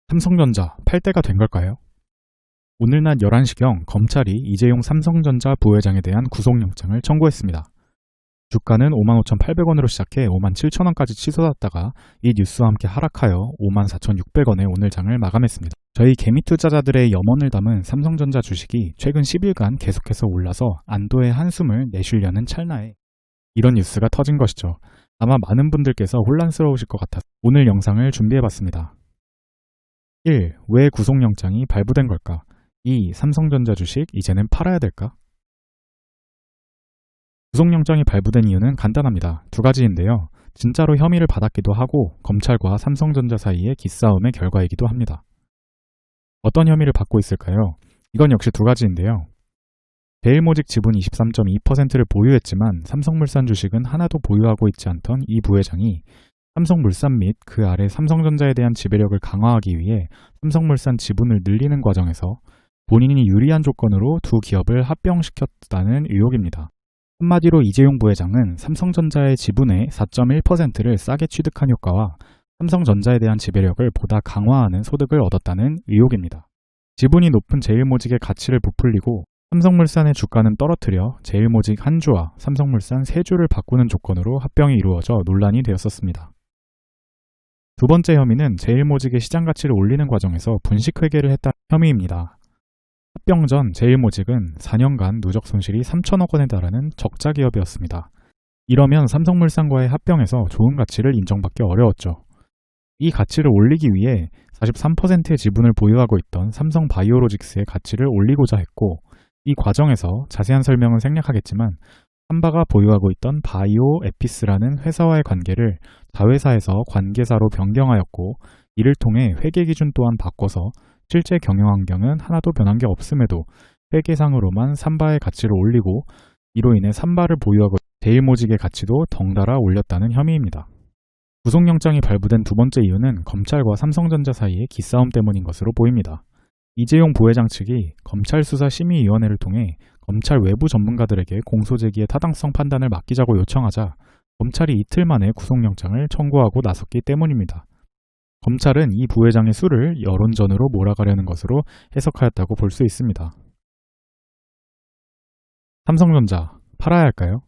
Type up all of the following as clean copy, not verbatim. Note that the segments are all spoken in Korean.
삼성전자 팔 때가 된 걸까요? 오늘 낮 11시경 검찰이 이재용 삼성전자 부회장에 대한 구속영장을 청구했습니다. 주가는 55,800원으로 시작해 57,000원까지 치솟았다가 이 뉴스와 함께 하락하여 54,600원에 오늘 장을 마감했습니다. 저희 개미 투자자들의 염원을 담은 삼성전자 주식이 최근 10일간 계속해서 올라서 안도의 한숨을 내쉬려는 찰나에 이런 뉴스가 터진 것이죠. 아마 많은 분들께서 혼란스러우실 것 같아서 오늘 영상을 준비해봤습니다. 1. 왜 구속영장이 발부된 걸까? 2. 삼성전자 주식 이제는 팔아야 될까? 구속영장이 발부된 이유는 간단합니다. 두 가지인데요. 진짜로 혐의를 받았기도 하고 검찰과 삼성전자 사이의 기싸움의 결과이기도 합니다. 어떤 혐의를 받고 있을까요? 이건 역시 두 가지인데요. 제일모직 지분 23.2%를 보유했지만 삼성물산 주식은 하나도 보유하고 있지 않던 이 부회장이 삼성물산 및 그 아래 삼성전자에 대한 지배력을 강화하기 위해 삼성물산 지분을 늘리는 과정에서 본인이 유리한 조건으로 두 기업을 합병시켰다는 의혹입니다. 한마디로 이재용 부회장은 삼성전자의 지분의 4.1%를 싸게 취득한 효과와 삼성전자에 대한 지배력을 보다 강화하는 소득을 얻었다는 의혹입니다. 지분이 높은 제일모직의 가치를 부풀리고 삼성물산의 주가는 떨어뜨려 제일모직 한 주와 삼성물산 세 주를 바꾸는 조건으로 합병이 이루어져 논란이 되었었습니다. 두 번째 혐의는 제일모직의 시장 가치를 올리는 과정에서 분식회계를 했다는 혐의입니다. 합병 전 제일모직은 4년간 누적 손실이 3천억 원에 달하는 적자 기업이었습니다. 이러면 삼성물산과의 합병에서 좋은 가치를 인정받기 어려웠죠. 이 가치를 올리기 위해 43%의 지분을 보유하고 있던 삼성바이오로직스의 가치를 올리고자 했고, 이 과정에서 자세한 설명은 생략하겠지만 삼바가 보유하고 있던 바이오에피스라는 회사와의 관계를 자회사에서 관계사로 변경하였고, 이를 통해 회계 기준 또한 바꿔서 실제 경영 환경은 하나도 변한 게 없음에도 회계상으로만 삼바의 가치를 올리고, 이로 인해 삼바를 보유하고 제일모직의 가치도 덩달아 올렸다는 혐의입니다. 구속영장이 발부된 두 번째 이유는 검찰과 삼성전자 사이의 기싸움 때문인 것으로 보입니다. 이재용 부회장 측이 검찰수사심의위원회를 통해 검찰 외부 전문가들에게 공소제기의 타당성 판단을 맡기자고 요청하자 검찰이 이틀 만에 구속영장을 청구하고 나섰기 때문입니다. 검찰은 이 부회장의 수를 여론전으로 몰아가려는 것으로 해석하였다고 볼 수 있습니다. 삼성전자 팔아야 할까요?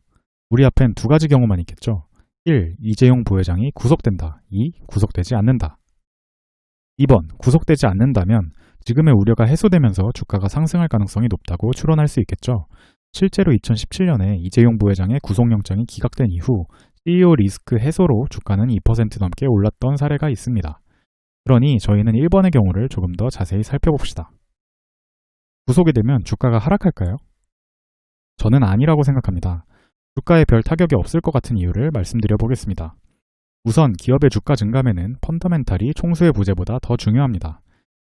우리 앞엔 두 가지 경우만 있겠죠. 1. 이재용 부회장이 구속된다. 2. 구속되지 않는다. 2번. 구속되지 않는다면 지금의 우려가 해소되면서 주가가 상승할 가능성이 높다고 추론할 수 있겠죠. 실제로 2017년에 이재용 부회장의 구속영장이 기각된 이후 CEO 리스크 해소로 주가는 2% 넘게 올랐던 사례가 있습니다. 그러니 저희는 1번의 경우를 조금 더 자세히 살펴봅시다. 구속이 되면 주가가 하락할까요? 저는 아니라고 생각합니다. 주가에 별 타격이 없을 것 같은 이유를 말씀드려 보겠습니다. 우선 기업의 주가 증감에는 펀더멘탈이 총수의 부재보다 더 중요합니다.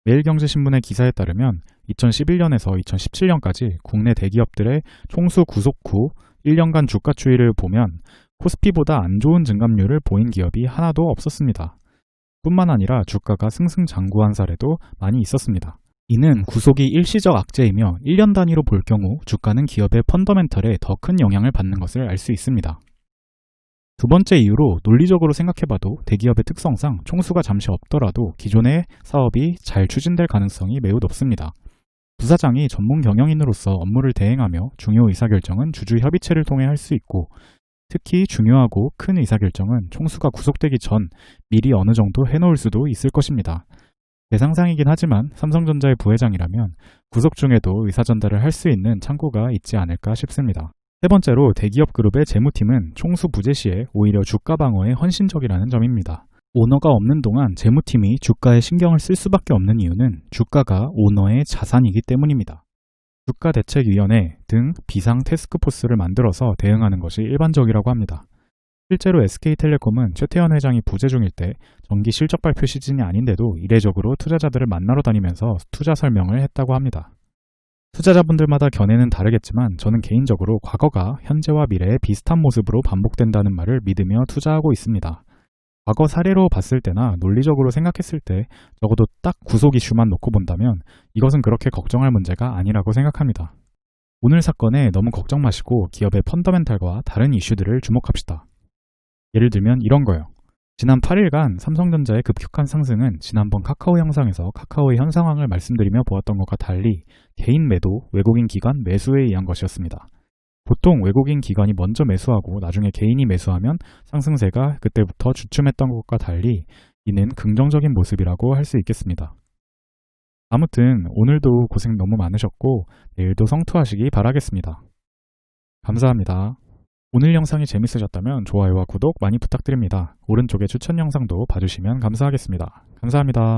매일경제신문의 기사에 따르면 2011년에서 2017년까지 국내 대기업들의 총수 구속 후 1년간 주가 추이를 보면 코스피보다 안 좋은 증감률을 보인 기업이 하나도 없었습니다. 뿐만 아니라 주가가 승승장구한 사례도 많이 있었습니다. 이는 구속이 일시적 악재이며 1년 단위로 볼 경우 주가는 기업의 펀더멘털에 더 큰 영향을 받는 것을 알 수 있습니다. 두 번째 이유로 논리적으로 생각해봐도 대기업의 특성상 총수가 잠시 없더라도 기존의 사업이 잘 추진될 가능성이 매우 높습니다. 부사장이 전문 경영인으로서 업무를 대행하며 중요 의사결정은 주주협의체를 통해 할 수 있고, 특히 중요하고 큰 의사결정은 총수가 구속되기 전 미리 어느 정도 해놓을 수도 있을 것입니다. 대상상이긴 하지만 삼성전자의 부회장이라면 구속 중에도 의사전달을 할 수 있는 창구가 있지 않을까 싶습니다. 세 번째로 대기업 그룹의 재무팀은 총수 부재 시에 오히려 주가 방어에 헌신적이라는 점입니다. 오너가 없는 동안 재무팀이 주가에 신경을 쓸 수밖에 없는 이유는 주가가 오너의 자산이기 때문입니다. 주가대책위원회 등 비상 태스크포스를 만들어서 대응하는 것이 일반적이라고 합니다. 실제로 SK텔레콤은 최태원 회장이 부재 중일 때 정기 실적 발표 시즌이 아닌데도 이례적으로 투자자들을 만나러 다니면서 투자 설명을 했다고 합니다. 투자자분들마다 견해는 다르겠지만 저는 개인적으로 과거가 현재와 미래에 비슷한 모습으로 반복된다는 말을 믿으며 투자하고 있습니다. 과거 사례로 봤을 때나 논리적으로 생각했을 때 적어도 딱 구속 이슈만 놓고 본다면 이것은 그렇게 걱정할 문제가 아니라고 생각합니다. 오늘 사건에 너무 걱정 마시고 기업의 펀더멘탈과 다른 이슈들을 주목합시다. 예를 들면 이런 거요. 지난 8일간 삼성전자의 급격한 상승은 지난번 카카오 영상에서 카카오의 현 상황을 말씀드리며 보았던 것과 달리 개인 매도, 외국인 기관 매수에 의한 것이었습니다. 보통 외국인 기관이 먼저 매수하고 나중에 개인이 매수하면 상승세가 그때부터 주춤했던 것과 달리 이는 긍정적인 모습이라고 할 수 있겠습니다. 아무튼 오늘도 고생 너무 많으셨고 내일도 성투하시기 바라겠습니다. 감사합니다. 오늘 영상이 재밌으셨다면 좋아요와 구독 많이 부탁드립니다. 오른쪽에 추천 영상도 봐주시면 감사하겠습니다. 감사합니다.